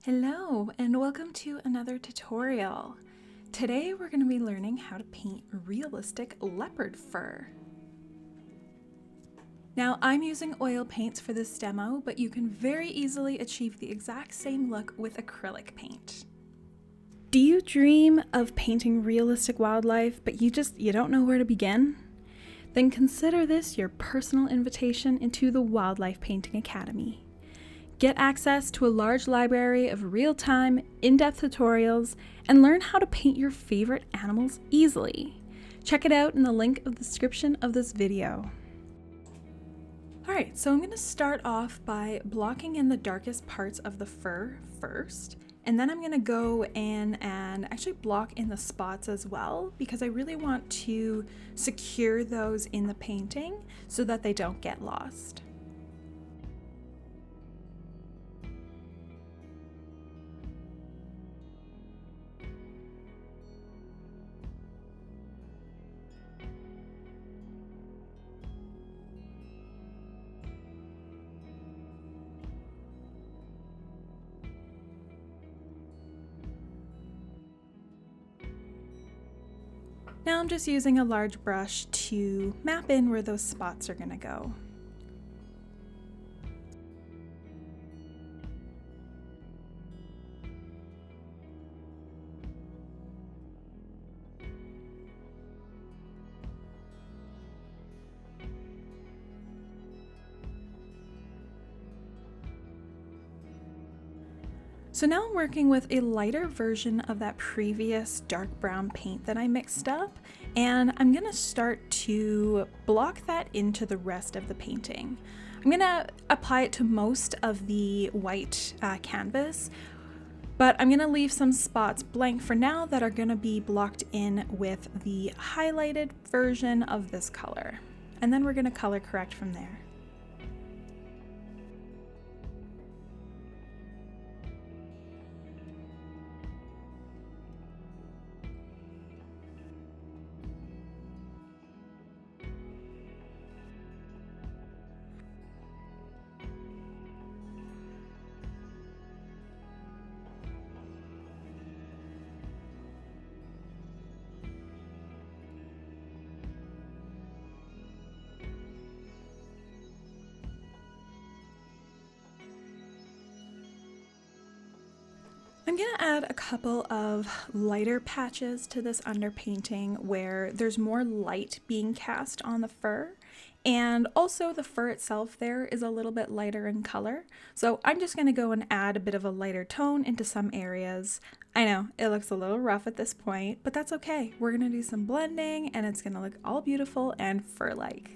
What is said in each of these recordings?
Hello and welcome to another tutorial. Today we're going to be learning how to paint realistic leopard fur. Now I'm using oil paints for this demo, but you can very easily achieve the exact same look with acrylic paint. Do you dream of painting realistic wildlife, but you don't know where to begin? Then consider this your personal invitation into the Wildlife Painting Academy. Get access to a large library of real-time, in-depth tutorials, and learn how to paint your favorite animals easily. Check it out in the link of the description of this video. Alright, so I'm going to start off by blocking in the darkest parts of the fur first, and then I'm going to go in and actually block in the spots as well, because I really want to secure those in the painting so that they don't get lost. Now I'm just using a large brush to map in where those spots are going to go. So now I'm working with a lighter version of that previous dark brown paint that I mixed up, and I'm gonna start to block that into the rest of the painting. I'm gonna apply it to most of the white canvas, but I'm gonna leave some spots blank for now that are gonna be blocked in with the highlighted version of this color. And then we're gonna color correct from there. I'm going to add a couple of lighter patches to this underpainting where there's more light being cast on the fur, and also the fur itself there is a little bit lighter in color. So I'm just going to go and add a bit of a lighter tone into some areas. I know it looks a little rough at this point, but that's okay. We're going to do some blending and it's going to look all beautiful and fur-like.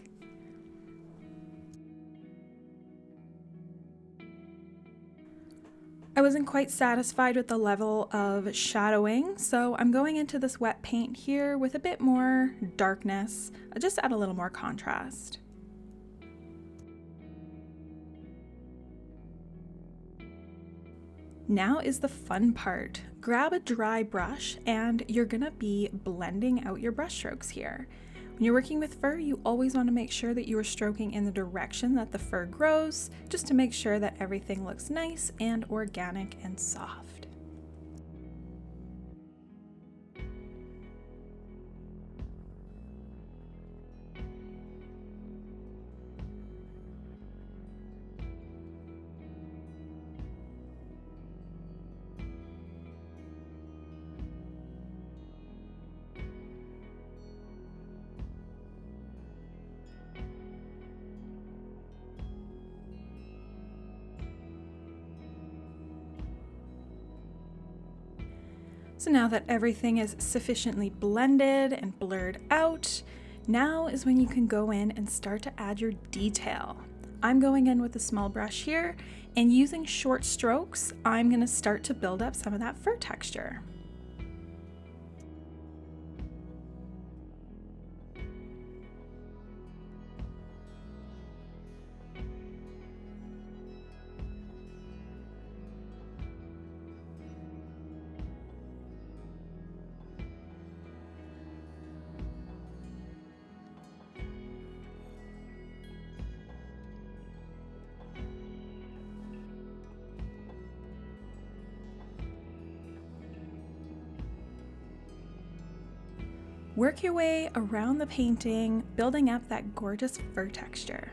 I wasn't quite satisfied with the level of shadowing, so I'm going into this wet paint here with a bit more darkness, just to add a little more contrast. Now is the fun part. Grab a dry brush and you're gonna be blending out your brush strokes here. When you're working with fur, you always want to make sure that you are stroking in the direction that the fur grows, just to make sure that everything looks nice and organic and soft. So now that everything is sufficiently blended and blurred out, now is when you can go in and start to add your detail. I'm going in with a small brush here, and using short strokes, I'm going to start to build up some of that fur texture. Work your way around the painting, building up that gorgeous fur texture.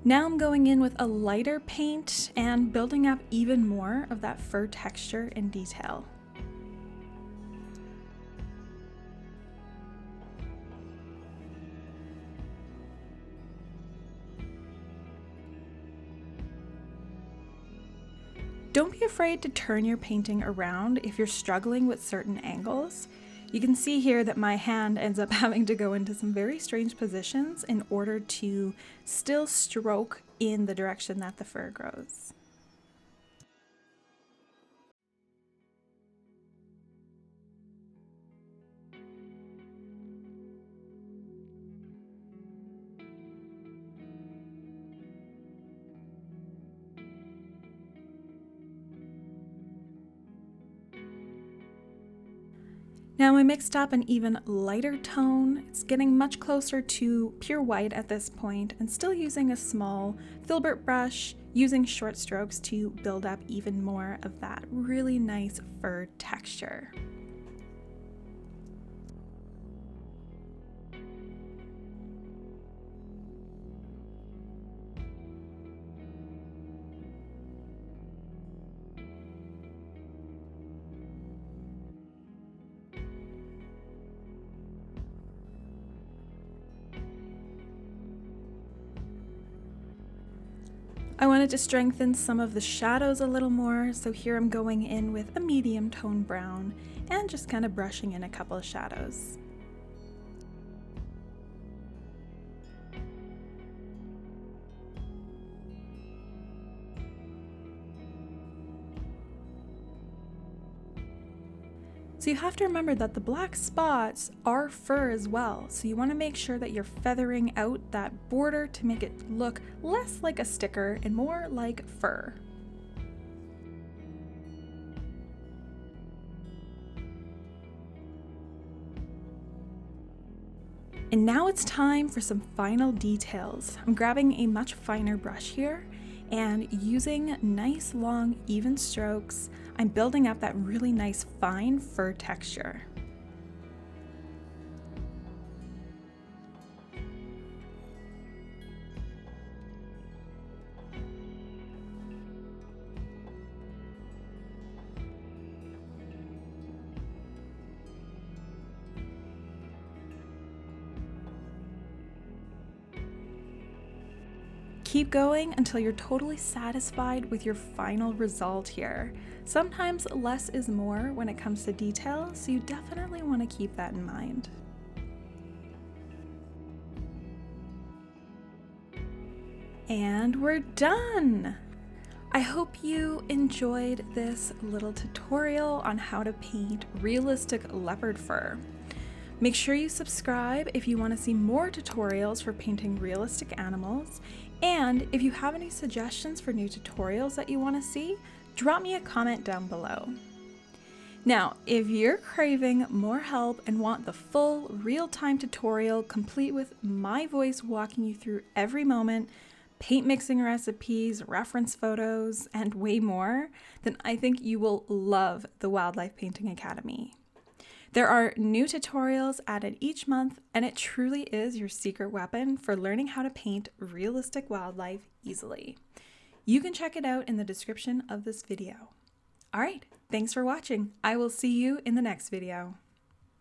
Now I'm going in with a lighter paint and building up even more of that fur texture and detail. Don't be afraid to turn your painting around if you're struggling with certain angles. You can see here that my hand ends up having to go into some very strange positions in order to still stroke in the direction that the fur grows. Now I mixed up an even lighter tone. It's getting much closer to pure white at this point, and still using a small filbert brush, using short strokes to build up even more of that really nice fur texture. I wanted to strengthen some of the shadows a little more, so here I'm going in with a medium tone brown and just kind of brushing in a couple of shadows. So you have to remember that the black spots are fur as well, so you want to make sure that you're feathering out that border to make it look less like a sticker and more like fur. And now it's time for some final details. I'm grabbing a much finer brush here and using nice long even strokes, I'm building up that really nice fine fur texture. Keep going until you're totally satisfied with your final result here. Sometimes less is more when it comes to detail, so you definitely want to keep that in mind. And we're done! I hope you enjoyed this little tutorial on how to paint realistic leopard fur. Make sure you subscribe if you want to see more tutorials for painting realistic animals, and if you have any suggestions for new tutorials that you want to see, drop me a comment down below. Now, if you're craving more help and want the full real-time tutorial complete with my voice walking you through every moment, paint mixing recipes, reference photos, and way more, then I think you will love the Wildlife Painting Academy. There are new tutorials added each month, and it truly is your secret weapon for learning how to paint realistic wildlife easily. You can check it out in the description of this video. All right, thanks for watching. I will see you in the next video.